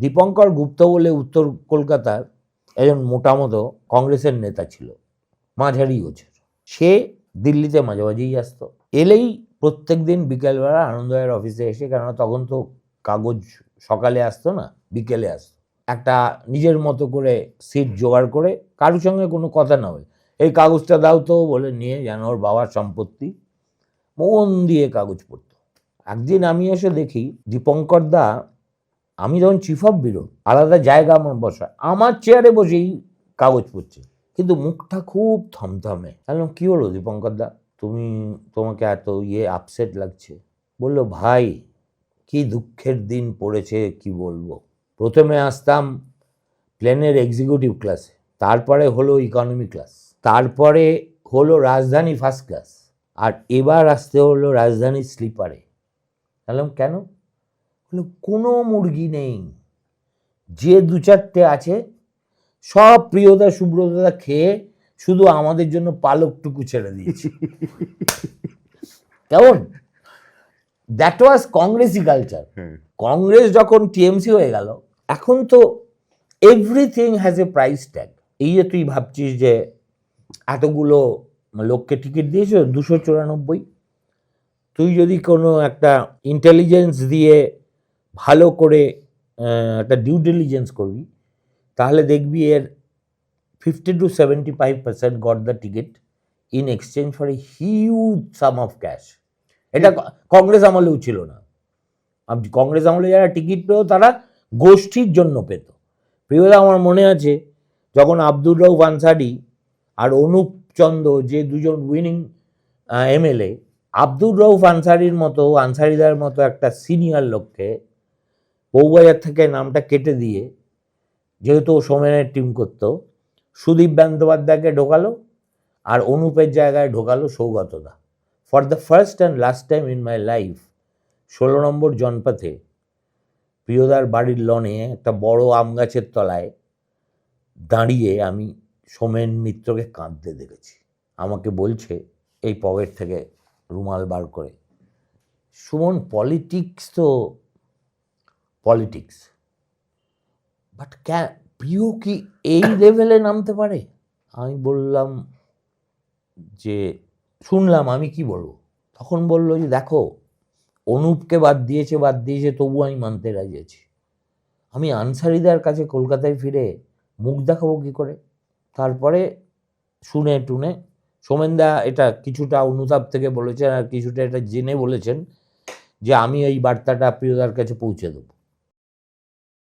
দীপঙ্কর গুপ্ত বলে উত্তর কলকাতার একজন মোটামতো কংগ্রেসের নেতা ছিল, মাঝারি গোছের। সে দিল্লিতে মাঝে মাঝেই আসতো, এলেই প্রত্যেক দিন বিকেলবেলা আনন্দবাজার অফিসে এসে, কেননা তখন তো কাগজ সকালে আসতো না, বিকেলে আসতো, একটা নিজের মতো করে সিট জোগাড় করে, কারোর সঙ্গে কোনো কথা না হয়, এই কাগজটা দাও তো বলে নিয়ে, যেন ওর বাবার সম্পত্তি, মন দিয়ে কাগজ পড়তো। একদিন আমি এসে দেখি দীপঙ্কর দা, আমি যখন চিফ অফ ব্যুরো, আলাদা জায়গা আমার বসা, আমার চেয়ারে বসেই কাগজ পড়ছে, কিন্তু মুখটা খুব থমথমে। বললাম, কি হলো দীপঙ্কর দা, তোমাকে এত আপসেট লাগছে? বললো, ভাই কি দুঃখের দিন পড়েছে, কি বলবো। প্রথমে আসতাম প্লেনের এক্সিকিউটিভ ক্লাসে, তারপরে হলো ইকোনমি ক্লাস, তারপরে হলো রাজধানী ফার্স্ট ক্লাস, আর এবার আসতে হলো রাজধানী স্লিপারে। বললাম, কেন? বললো, কোনো মুরগি নেই, যে দু চারটে আছে সব প্রিয়দা সুব্রতদা খেয়ে শুধু আমাদের জন্য পালকটুকু ছেড়ে দিয়েছে। কেমন? দ্যাট ওয়াজ কংগ্রেসি কালচার। কংগ্রেস যখন টিএমসি হয়ে গেল, এখন তো everything has a price tag. এই যে তুই ভাবছিস যে এতগুলো লোককে টিকিট দিয়েছ 294, তুই যদি কোনো একটা ইন্টেলিজেন্স দিয়ে ভালো করে একটা ডিউ ডিলিজেন্স করবি, তাহলে দেখবি এর 50 to 75% got the ticket in exchange for a huge some of cash. এটা কংগ্রেস আমলেও ছিল না। কংগ্রেস আমলে যারা টিকিট পেত তারা গোষ্ঠীর জন্য পেত। প্রিয়দা, আমার মনে আছে যখন আব্দুর রউফ আনসারি আর অনুপ চন্দ্র, যে দুজন উইনিং এমএলএ, আব্দুর রউফ আনসারিদার মতো একটা সিনিয়র লোককে বউবাজার থেকে নামটা কেটে দিয়ে, যেহেতু ও সোমেনের টিম করতো, সুদীপ বন্দ্যোপাধ্যায়কে ঢোকালো আর অনুপের জায়গায় ঢোকালো সৌগতদা। For the first and last time in my life 16 number জনপথে প্রিয়দার বাড়ির লনে একটা বড় আম গাছের তলায় দাঁড়িয়ে আমি সোমেন মিত্রকে কাঁদতে দেখেছি। আমাকে বলছে এই পকেট থেকে রুমাল বার করে, সুমন, পলিটিক্স তো পলিটিক্স, বাট প্রিয় কি এই লেভেলে নামতে পারে? আমি বললাম যে শুনলাম, আমি কি বলবো। তখন বললো যে দেখো, অনুপকে বাদ দিয়েছে, তবু আমি মানতে রাজি আছি। আমি আনসারিদার কাছে কলকাতায় ফিরে মুখ দেখাবো কি করে? তারপরে শুনে টুনে সোমেনদা এটা কিছুটা অনুতাপ থেকে বলেছেন, আর কিছুটা এটা জেনে বলেছেন যে আমি এই বার্তাটা প্রিয়দার কাছে পৌঁছে দেবো।